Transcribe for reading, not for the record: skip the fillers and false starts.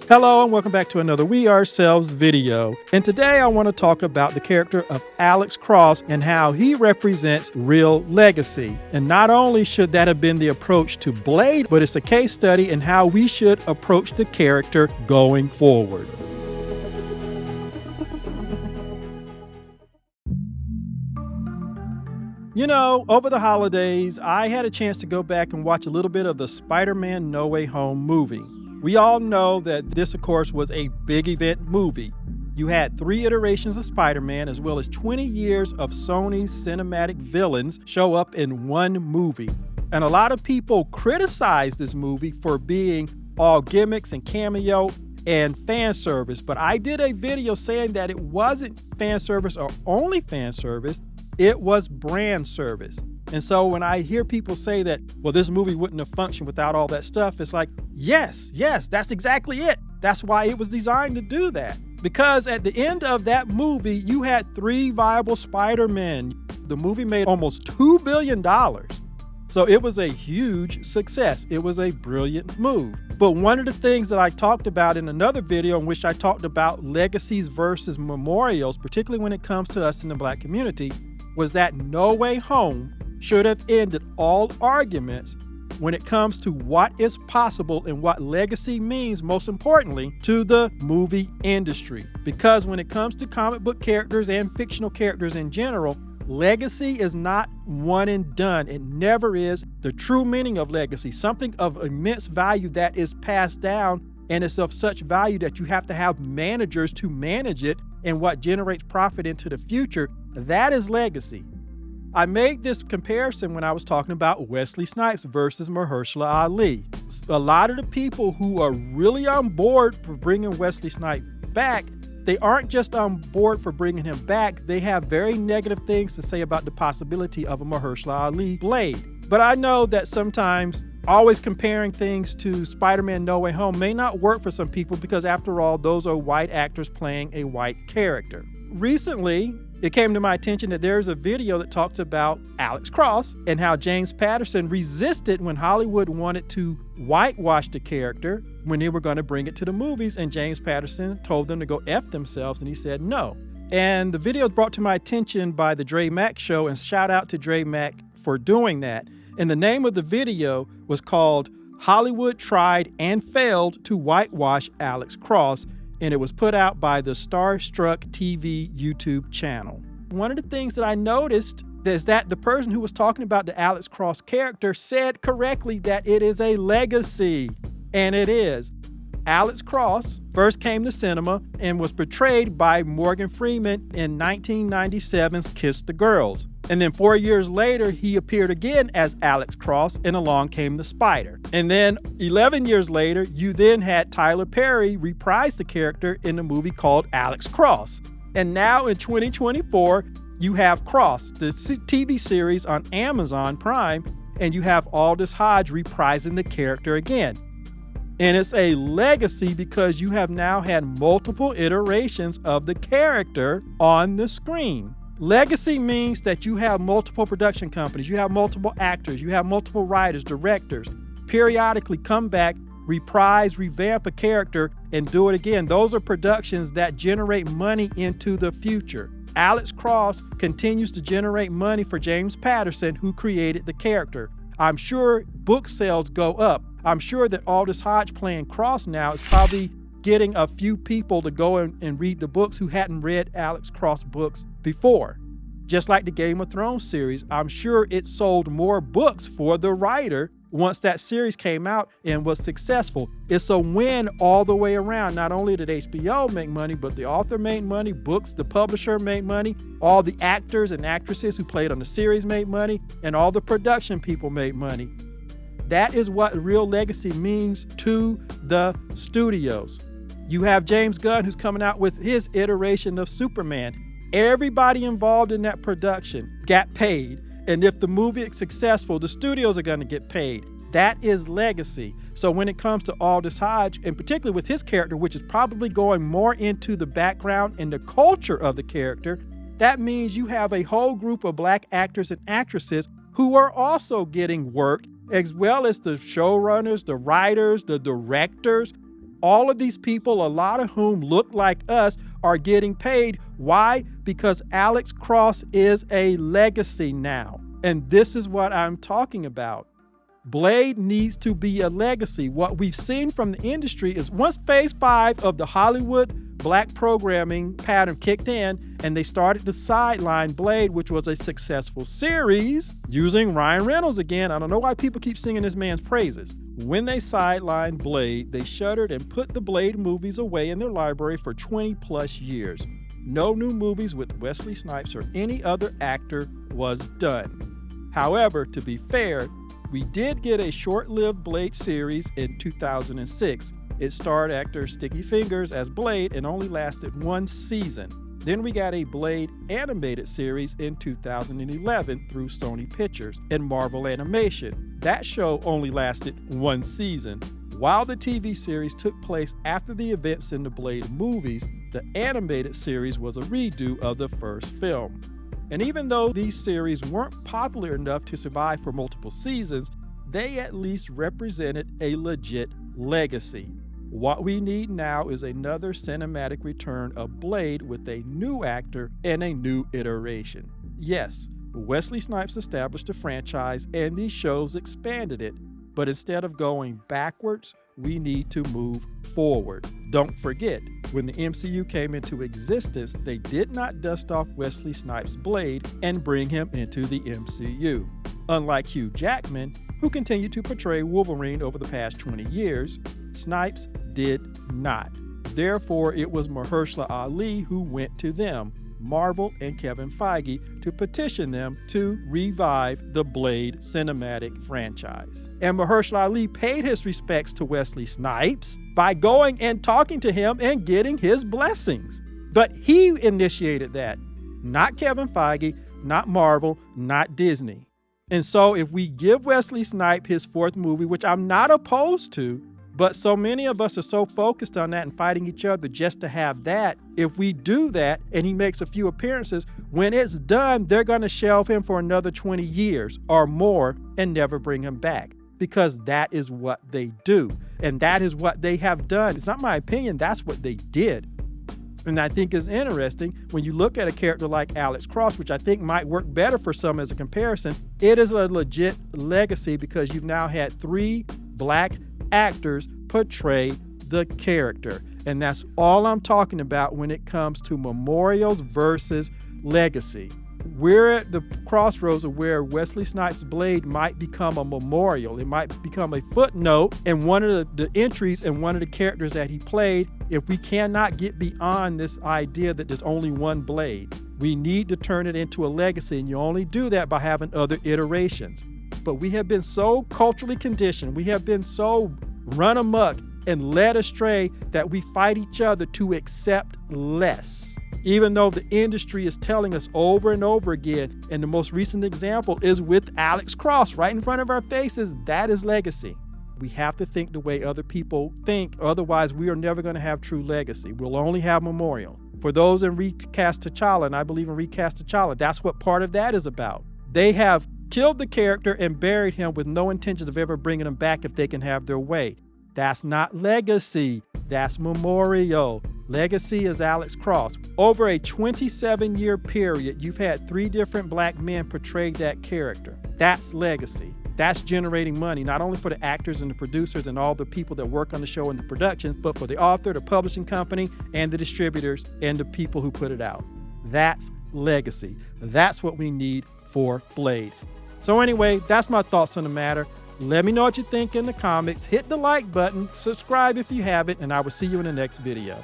Hello and welcome back to another We Ourselves video. And today I want to talk about the character of Alex Cross and how he represents real legacy. And not only should that have been the approach to Blade, but it's a case study in how we should approach the character going forward. You know, over the holidays, I had a chance to go back and watch a little bit of the Spider-Man No Way Home movie. We all know that this, of course, was a big event movie. You had 3 iterations of Spider-Man as well as 20 years of Sony's cinematic villains show up in one movie. And a lot of people criticized this movie for being all gimmicks and cameo and fan service. But I did a video saying that it wasn't fan service or only fan service. It was brand service. And so when I hear people say that, well, this movie wouldn't have functioned without all that stuff, it's like, yes, that's exactly it. That's why it was designed to do that. Because at the end of that movie, you had 3 viable Spider-Men. The movie made almost $2 billion. So it was a huge success. It was a brilliant move. But one of the things that I talked about in another video in which I talked about legacies versus memorials, particularly when it comes to us in the Black community, was that No Way Home should have ended all arguments when it comes to what is possible and what legacy means, most importantly, to the movie industry. Because when it comes to comic book characters and fictional characters in general, legacy is not one and done. It never is. The true meaning of legacy, something of immense value that is passed down and is of such value that you have to have managers to manage it and what generates profit into the future, that is legacy. I made this comparison when I was talking about Wesley Snipes versus Mahershala Ali. A lot of the people who are really on board for bringing Wesley Snipes back, they aren't just on board for bringing him back, they have very negative things to say about the possibility of a Mahershala Ali Blade. But I know that sometimes always comparing things to Spider-Man No Way Home may not work for some people because after all, those are white actors playing a white character. Recently, it came to my attention that there's a video that talks about Alex Cross and how James Patterson resisted when Hollywood wanted to whitewash the character when they were going to bring it to the movies, and James Patterson told them to go F themselves, and he said no. And the video was brought to my attention by the Dre Mack Show, and shout out to Dre Mack for doing that. And the name of the video was called Hollywood Tried and Failed to Whitewash Alex Cross, and it was put out by the Starstruck TV YouTube channel. One of the things that I noticed is that the person who was talking about the Alex Cross character said correctly that it is a legacy, and it is. Alex Cross first came to cinema and was portrayed by Morgan Freeman in 1997's Kiss the Girls. And then 4 years later, he appeared again as Alex Cross in Along Came the Spider. And then 11 years later, you then had Tyler Perry reprise the character in a movie called Alex Cross. And now in 2024, you have Cross, the TV series on Amazon Prime, and you have Aldis Hodge reprising the character again. And it's a legacy because you have now had multiple iterations of the character on the screen. Legacy means that you have multiple production companies, you have multiple actors, you have multiple writers, directors, periodically come back, reprise, revamp a character, and do it again. Those are productions that generate money into the future. Alex Cross continues to generate money for James Patterson, who created the character. I'm sure book sales go up. I'm sure that Aldis Hodge playing Cross now is probably getting a few people to go and read the books who hadn't read Alex Cross books before. Just like the Game of Thrones series, I'm sure it sold more books for the writer once that series came out and was successful. It's a win all the way around. Not only did HBO make money, but the author made money, books, the publisher made money, all the actors and actresses who played on the series made money, and all the production people made money. That is what real legacy means to the studios. You have James Gunn, who's coming out with his iteration of Superman. Everybody involved in that production got paid. And if the movie is successful, the studios are going to get paid. That is legacy. So when it comes to Aldis Hodge, and particularly with his character, which is probably going more into the background and the culture of the character, that means you have a whole group of Black actors and actresses who are also getting work, as well as the showrunners, the writers, the directors. All of these people, a lot of whom look like us, are getting paid. Why? Because Alex Cross is a legacy now. And this is what I'm talking about. Blade needs to be a legacy. What we've seen from the industry is once phase 5 of the Hollywood black programming pattern kicked in and they started to sideline Blade, which was a successful series, using Ryan Reynolds again. I don't know why people keep singing this man's praises. When they sidelined Blade, they shuttered and put the Blade movies away in their library for 20 plus years. No new movies with Wesley Snipes or any other actor was done. However, to be fair, we did get a short-lived Blade series in 2006. It starred actor Sticky Fingers as Blade and only lasted 1 season. Then we got a Blade animated series in 2011 through Sony Pictures and Marvel Animation. That show only lasted 1 season. While the TV series took place after the events in the Blade movies, the animated series was a redo of the first film. And even though these series weren't popular enough to survive for multiple seasons, they at least represented a legit legacy. What we need now is another cinematic return of Blade with a new actor and a new iteration. Yes, Wesley Snipes established a franchise and these shows expanded it, but instead of going backwards, we need to move forward. Don't forget, when the MCU came into existence, they did not dust off Wesley Snipes' Blade and bring him into the MCU. Unlike Hugh Jackman, who continued to portray Wolverine over the past 20 years, Snipes did not. Therefore, it was Mahershala Ali who went to them, Marvel and Kevin Feige, to petition them to revive the Blade cinematic franchise. And Mahershala Ali paid his respects to Wesley Snipes by going and talking to him and getting his blessings. But he initiated that, not Kevin Feige, not Marvel, not Disney. And so if we give Wesley Snipes his 4th movie, which I'm not opposed to, but so many of us are so focused on that and fighting each other just to have that. If we do that and he makes a few appearances, when it's done, they're going to shelve him for another 20 years or more and never bring him back, because that is what they do. And that is what they have done. It's not my opinion. That's what they did. And I think is interesting when you look at a character like Alex Cross, which I think might work better for some as a comparison. It is a legit legacy because you've now had 3 black actors portray the character. And that's all I'm talking about when it comes to memorials versus legacy. We're at the crossroads of where Wesley Snipes' Blade might become a memorial. It might become a footnote in one of the entries and one of the characters that he played. If we cannot get beyond this idea that there's only one Blade, we need to turn it into a legacy, and you only do that by having other iterations. But we have been so culturally conditioned, we have been so run amok and led astray that we fight each other to accept less. Even though the industry is telling us over and over again, and the most recent example is with Alex Cross right in front of our faces, that is legacy. We have to think the way other people think, otherwise we are never going to have true legacy. We'll only have memorial. For those in Recast T'Challa, and I believe in Recast T'Challa, that's what part of that is about. They have killed the character and buried him with no intention of ever bringing him back if they can have their way. That's not legacy, that's memorial. Legacy is Alex Cross. Over a 27-year period, you've had 3 different black men portray that character. That's legacy. That's generating money, not only for the actors and the producers and all the people that work on the show and the productions, but for the author, the publishing company, and the distributors and the people who put it out. That's legacy. That's what we need for Blade. So anyway, that's my thoughts on the matter. Let me know what you think in the comments. Hit the like button, subscribe if you haven't, and I will see you in the next video.